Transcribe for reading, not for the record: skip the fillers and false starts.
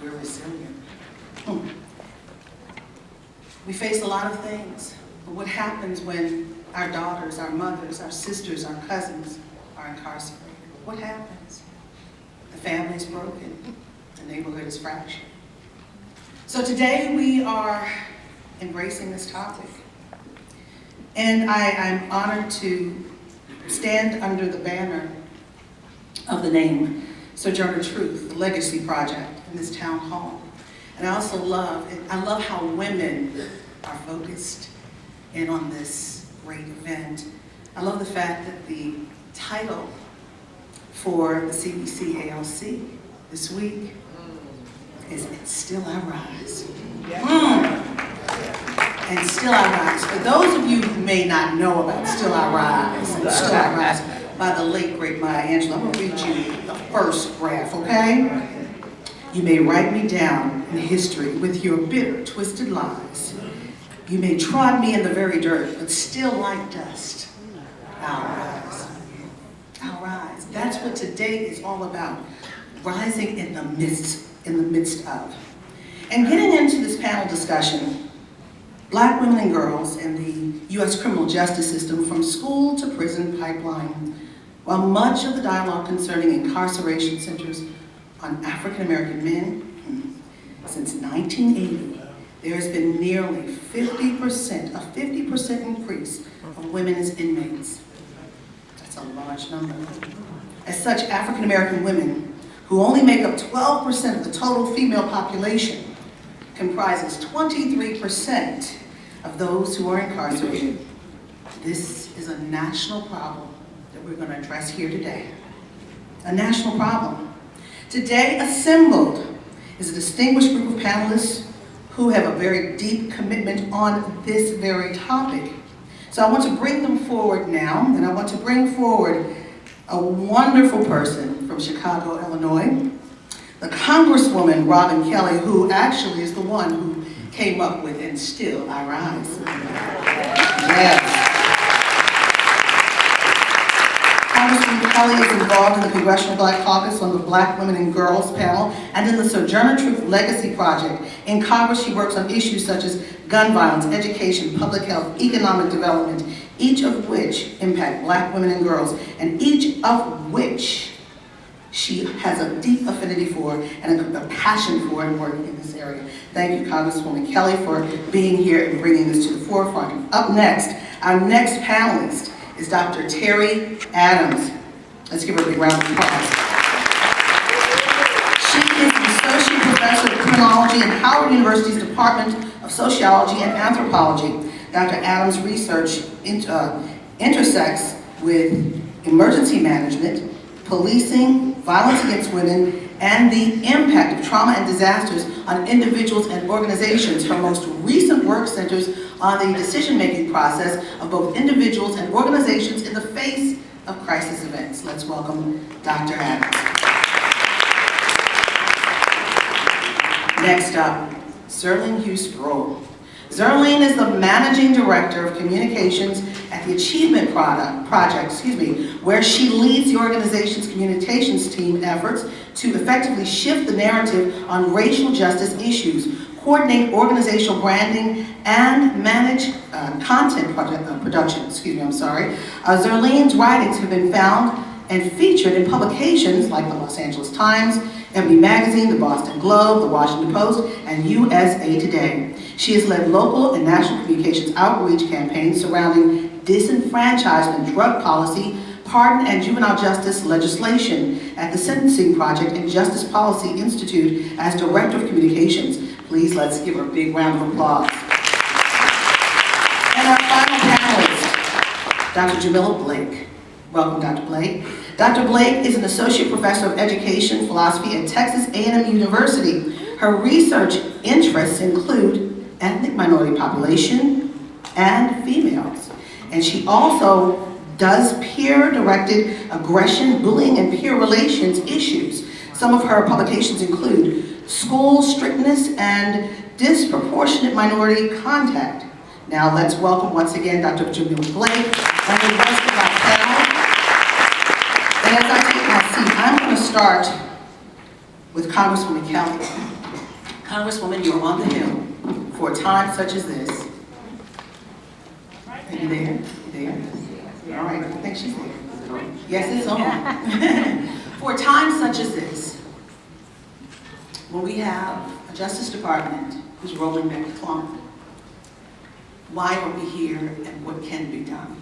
we're resilient. We face a lot of things, but what happens when our daughters, our mothers, our sisters, our cousins are incarcerated? What happens? The family's broken, the neighborhood is fractured. So today we are embracing this topic. And I'm honored to stand under the banner of the name Sojourner Truth, the Legacy Project in this town hall. And I also love how women are focused in on this great event. I love the fact that the title for the CBC ALC this week is "It's Still I Rise." And Still I Rise. For those of you who may not know about Still I Rise, and Still I Rise by the late, great Maya Angelou, I'm going to read you the first graph, okay? You may write me down in history with your bitter, twisted lies. You may trod me in the very dirt, but still like dust, I'll rise. I'll rise. That's what today is all about, rising in the midst of. And getting into this panel discussion, Black women and girls in the U.S. criminal justice system from school to prison pipeline. While much of the dialogue concerning incarceration centers on African American men, since 1980, there has been nearly a 50% increase of women as inmates. That's a large number. As such, African American women, who only make up 12% of the total female population, comprises 23% of those who are incarcerated. This is a national problem that we're going to address here today. A national problem. Today assembled is a distinguished group of panelists who have a very deep commitment on this very topic. So I want to bring them forward now, and I want to bring forward a wonderful person from Chicago, Illinois, the Congresswoman Robin Kelly, who actually is the one who came up with "And Still I Rise." Yes. Congresswoman Kelly is involved in the Congressional Black Caucus on the Black Women and Girls panel and in the Sojourner Truth Legacy Project. In Congress, she works on issues such as gun violence, education, public health, economic development, each of which impact Black women and girls, and each of which she has a deep affinity for and a passion for and working in this area. Thank you, Congresswoman Kelly, for being here and bringing this to the forefront. Up next, our next panelist is Dr. Terry Adams. Let's give her a big round of applause. She is an Associate Professor of Criminology in Howard University's Department of Sociology and Anthropology. Dr. Adams' research intersects with emergency management, policing, violence against women, and the impact of trauma and disasters on individuals and organizations. Her most recent work centers on the decision-making process of both individuals and organizations in the face of crisis events. Let's welcome Dr. Adams. Next up, Zerlene Hughes-Sproul. Zerlene is the Managing Director of Communications at the Achievement Project, where she leads the organization's communications team efforts to effectively shift the narrative on racial justice issues, coordinate organizational branding, and manage content production. Zerlene's writings have been found and featured in publications like the Los Angeles Times, Ebony Magazine, the Boston Globe, the Washington Post, and USA Today. She has led local and national communications outreach campaigns surrounding disenfranchisement, drug policy, pardon and juvenile justice legislation at the Sentencing Project and Justice Policy Institute as Director of Communications. Please let's give her a big round of applause. And our final panelist, Dr. Jamila Blake. Welcome, Dr. Blake. Dr. Blake is an Associate Professor of Education Philosophy at Texas A&M University. Her research interests include ethnic minority population and females. And she also does peer-directed aggression, bullying, and peer relations issues. Some of her publications include School Strictness and Disproportionate Minority Contact. Now let's welcome once again Dr. Jamila Blake and the rest of our panel. And as I take my seat, I'm going to start with Congresswoman Kelly. Congresswoman, you're on the Hill for a time such as this. Are you there? You there? All right, I think she's there. Yes, it's on. For a time such as this, when we have a Justice Department who's rolling back the clock, why are we here and what can be done?